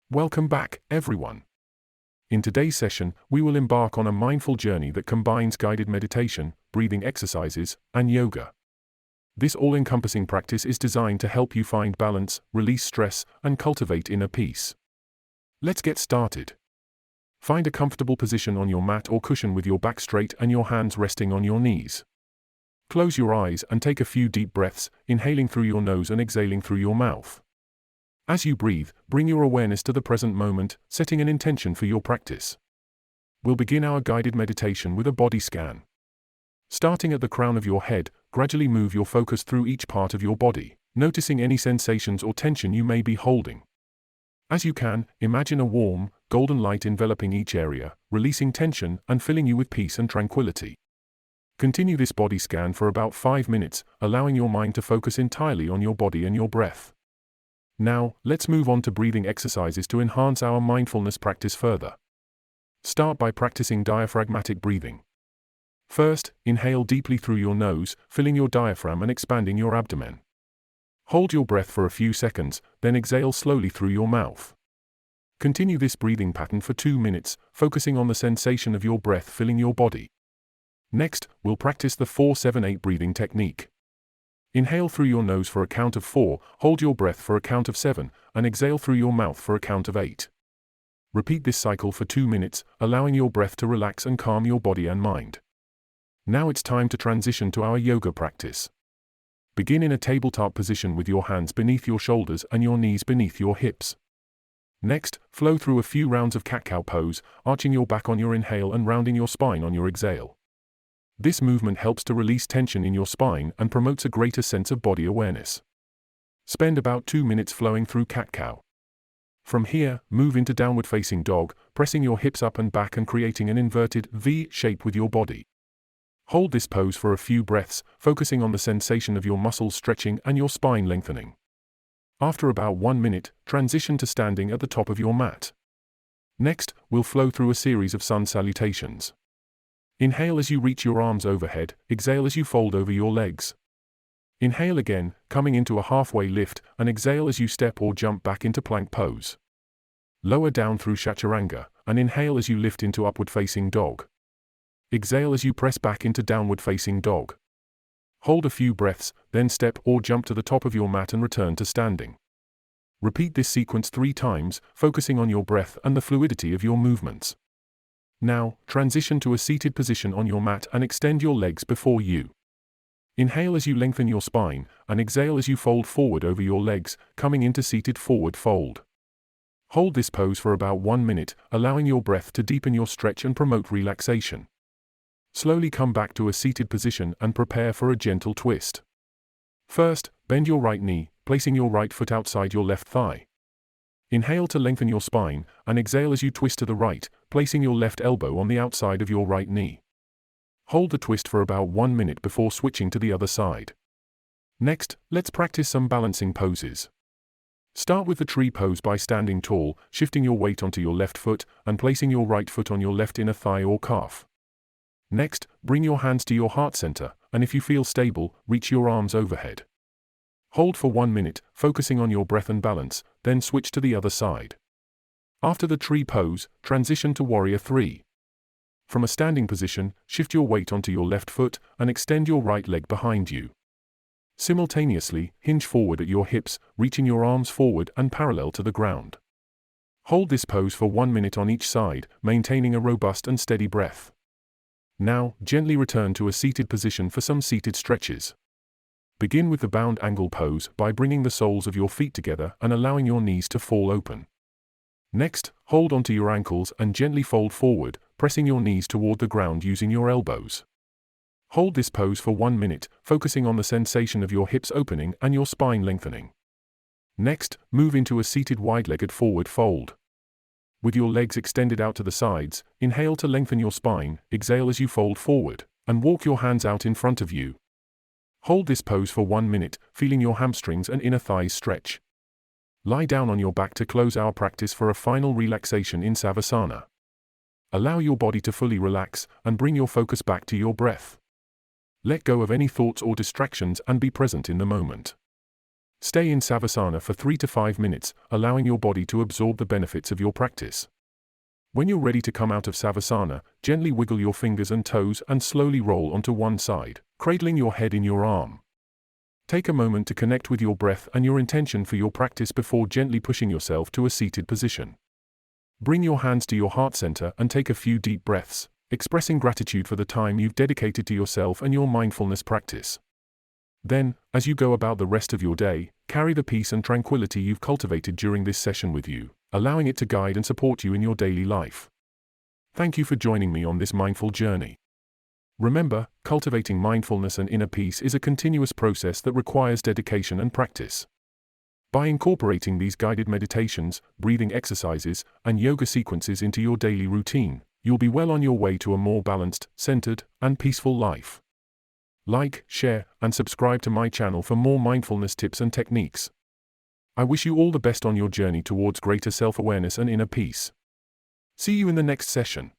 Welcome back, everyone. In today's session, we will embark on a mindful journey that combines guided meditation, breathing exercises, and yoga. This all-encompassing practice is designed to help you find balance, release stress, and cultivate inner peace. Let's get started. Find a comfortable position on your mat or cushion with your back straight and your hands resting on your knees. Close your eyes and take a few deep breaths, inhaling through your nose and exhaling through your mouth. As you breathe, bring your awareness to the present moment, setting an intention for your practice. We'll begin our guided meditation with a body scan. Starting at the crown of your head, gradually move your focus through each part of your body, noticing any sensations or tension you may be holding. As you can, imagine a warm, golden light enveloping each area, releasing tension and filling you with peace and tranquility. Continue this body scan for about 5 minutes, allowing your mind to focus entirely on your body and your breath. Now, let's move on to breathing exercises to enhance our mindfulness practice further. Start by practicing diaphragmatic breathing. First, inhale deeply through your nose, filling your diaphragm and expanding your abdomen. Hold your breath for a few seconds, then exhale slowly through your mouth. Continue this breathing pattern for 2 minutes, focusing on the sensation of your breath filling your body. Next, we'll practice the 4-7-8 breathing technique. Inhale through your nose for a count of 4, hold your breath for a count of 7, and exhale through your mouth for a count of 8. Repeat this cycle for 2 minutes, allowing your breath to relax and calm your body and mind. Now it's time to transition to our yoga practice. Begin in a tabletop position with your hands beneath your shoulders and your knees beneath your hips. Next, flow through a few rounds of cat-cow pose, arching your back on your inhale and rounding your spine on your exhale. This movement helps to release tension in your spine and promotes a greater sense of body awareness. Spend about 2 minutes flowing through cat-cow. From here, move into downward facing dog, pressing your hips up and back and creating an inverted V shape with your body. Hold this pose for a few breaths, focusing on the sensation of your muscles stretching and your spine lengthening. After about 1 minute, transition to standing at the top of your mat. Next, we'll flow through a series of sun salutations. Inhale as you reach your arms overhead, exhale as you fold over your legs. Inhale again, coming into a halfway lift, and exhale as you step or jump back into plank pose. Lower down through chaturanga, and inhale as you lift into upward facing dog. Exhale as you press back into downward facing dog. Hold a few breaths, then step or jump to the top of your mat and return to standing. Repeat this sequence 3 times, focusing on your breath and the fluidity of your movements. Now, transition to a seated position on your mat and extend your legs before you. Inhale as you lengthen your spine, and exhale as you fold forward over your legs, coming into seated forward fold. Hold this pose for about 1 minute, allowing your breath to deepen your stretch and promote relaxation. Slowly come back to a seated position and prepare for a gentle twist. First, bend your right knee, placing your right foot outside your left thigh. Inhale to lengthen your spine, and exhale as you twist to the right, placing your left elbow on the outside of your right knee. Hold the twist for about 1 minute before switching to the other side. Next, let's practice some balancing poses. Start with the tree pose by standing tall, shifting your weight onto your left foot, and placing your right foot on your left inner thigh or calf. Next, bring your hands to your heart center, and if you feel stable, reach your arms overhead. Hold for 1 minute, focusing on your breath and balance, then switch to the other side. After the tree pose, transition to warrior 3. From a standing position, shift your weight onto your left foot, and extend your right leg behind you. Simultaneously, hinge forward at your hips, reaching your arms forward and parallel to the ground. Hold this pose for 1 minute on each side, maintaining a robust and steady breath. Now, gently return to a seated position for some seated stretches. Begin with the bound angle pose by bringing the soles of your feet together and allowing your knees to fall open. Next, hold onto your ankles and gently fold forward, pressing your knees toward the ground using your elbows. Hold this pose for 1 minute, focusing on the sensation of your hips opening and your spine lengthening. Next, move into a seated wide-legged forward fold. With your legs extended out to the sides, inhale to lengthen your spine, exhale as you fold forward, and walk your hands out in front of you. Hold this pose for 1 minute, feeling your hamstrings and inner thighs stretch. Lie down on your back to close our practice for a final relaxation in Savasana. Allow your body to fully relax, and bring your focus back to your breath. Let go of any thoughts or distractions and be present in the moment. Stay in Savasana for 3 to 5 minutes, allowing your body to absorb the benefits of your practice. When you're ready to come out of Savasana, gently wiggle your fingers and toes and slowly roll onto one side, cradling your head in your arm. Take a moment to connect with your breath and your intention for your practice before gently pushing yourself to a seated position. Bring your hands to your heart center and take a few deep breaths, expressing gratitude for the time you've dedicated to yourself and your mindfulness practice. Then, as you go about the rest of your day, carry the peace and tranquility you've cultivated during this session with you, allowing it to guide and support you in your daily life. Thank you for joining me on this mindful journey. Remember, cultivating mindfulness and inner peace is a continuous process that requires dedication and practice. By incorporating these guided meditations, breathing exercises, and yoga sequences into your daily routine, you'll be well on your way to a more balanced, centered, and peaceful life. Like, share, and subscribe to my channel for more mindfulness tips and techniques. I wish you all the best on your journey towards greater self-awareness and inner peace. See you in the next session.